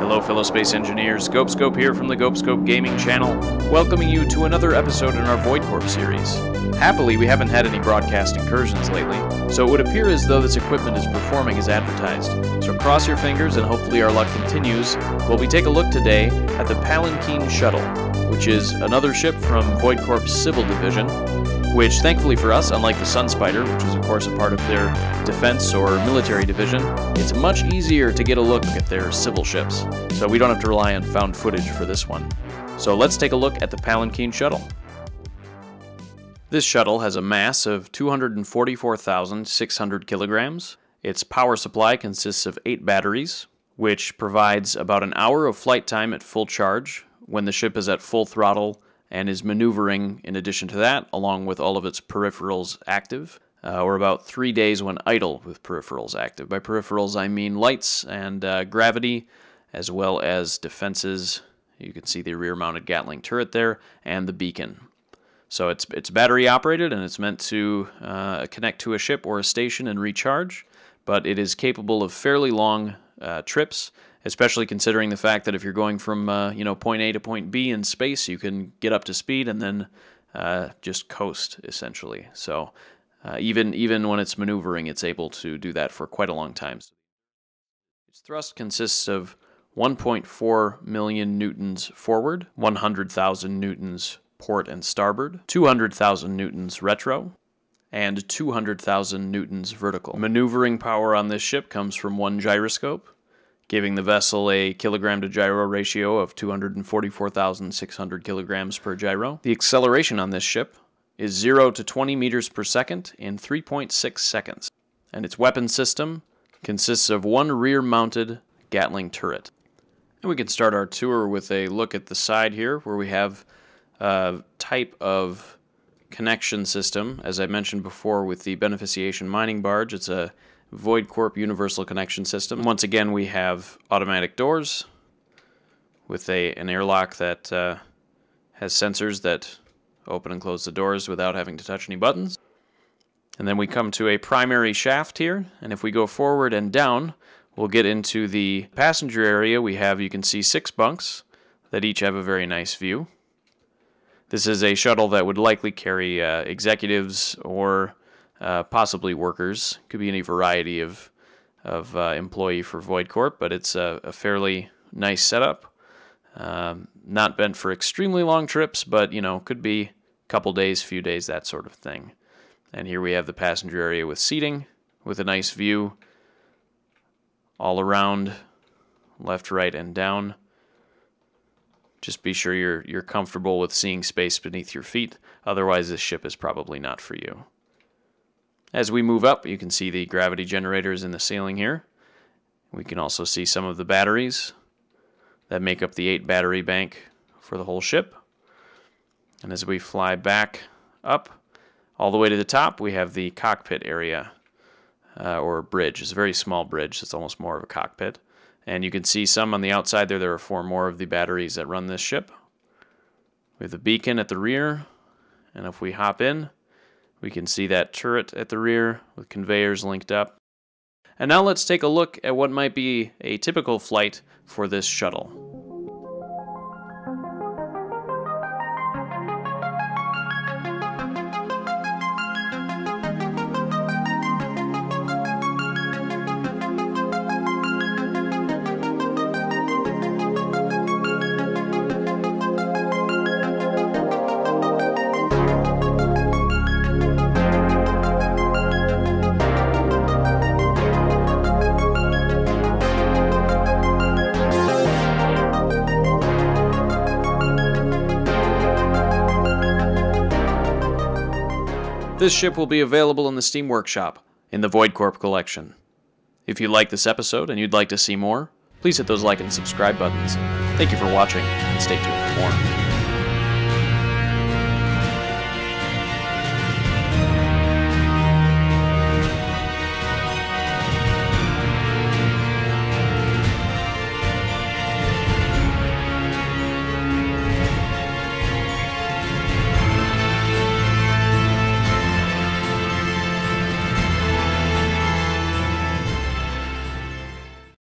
Hello fellow space engineers, GopeScope here from the GopeScope gaming channel, welcoming you to another episode in our Void Corp series. Happily, we haven't had any broadcast incursions lately, so it would appear as though this equipment is performing as advertised. So cross your fingers and hopefully our luck continues, while we take a look today at the Palanquin Shuttle, which is another ship from Void Corp's Civil Division, which thankfully for us, unlike the Sunspider, which is of course a part of their defense or military division, it's much easier to get a look at their civil ships, so we don't have to rely on found footage for this one. So let's take a look at the Palanquin Shuttle. This shuttle has a mass of 244,600 kilograms. Its power supply consists of 8 batteries, which provides about an hour of flight time at full charge when the ship is at full throttle and is maneuvering in addition to that, along with all of its peripherals active, or about 3 days when idle with peripherals active. By peripherals, I mean lights and gravity, as well as defenses. You can see the rear-mounted Gatling turret there, and the beacon. So it's battery operated, and it's meant to connect to a ship or a station and recharge, but it is capable of fairly long trips, especially considering the fact that if you're going from point A to point B in space, you can get up to speed and then just coast, essentially. So even when it's maneuvering, it's able to do that for quite a long time. Its thrust consists of 1.4 million newtons forward, 100,000 newtons port and starboard, 200,000 newtons retro, and 200,000 newtons vertical. Maneuvering power on this ship comes from one gyroscope, giving the vessel a kilogram to gyro ratio of 244,600 kilograms per gyro. The acceleration on this ship is 0 to 20 meters per second in 3.6 seconds. And its weapon system consists of one rear-mounted Gatling turret. And we can start our tour with a look at the side here, where we have a type of connection system, as I mentioned before with the beneficiation mining barge. It's a Void Corp Universal Connection System. Once again, we have automatic doors with an airlock that has sensors that open and close the doors without having to touch any buttons. And then we come to a primary shaft here, and if we go forward and down, we'll get into the passenger area. You can see 6 bunks that each have a very nice view. This is a shuttle that would likely carry executives or possibly workers. Could be any variety of employee for Void Corp, but it's a fairly nice setup. Not meant for extremely long trips, but could be a couple days, few days, that sort of thing. And here we have the passenger area with seating, with a nice view all around, left, right, and down. Just be sure you're comfortable with seeing space beneath your feet. Otherwise, this ship is probably not for you. As we move up, you can see the gravity generators in the ceiling here. We can also see some of the batteries that make up the 8 battery bank for the whole ship. And as we fly back up, all the way to the top, we have the cockpit area, or bridge. It's a very small bridge. It's almost more of a cockpit. And you can see some on the outside there. There are 4 more of the batteries that run this ship. We have the beacon at the rear, and if we hop in, we can see that turret at the rear with conveyors linked up. And now let's take a look at what might be a typical flight for this shuttle. This ship will be available in the Steam Workshop in the Void Corp collection. If you like this episode and you'd like to see more, please hit those like and subscribe buttons. Thank you for watching, and stay tuned for more.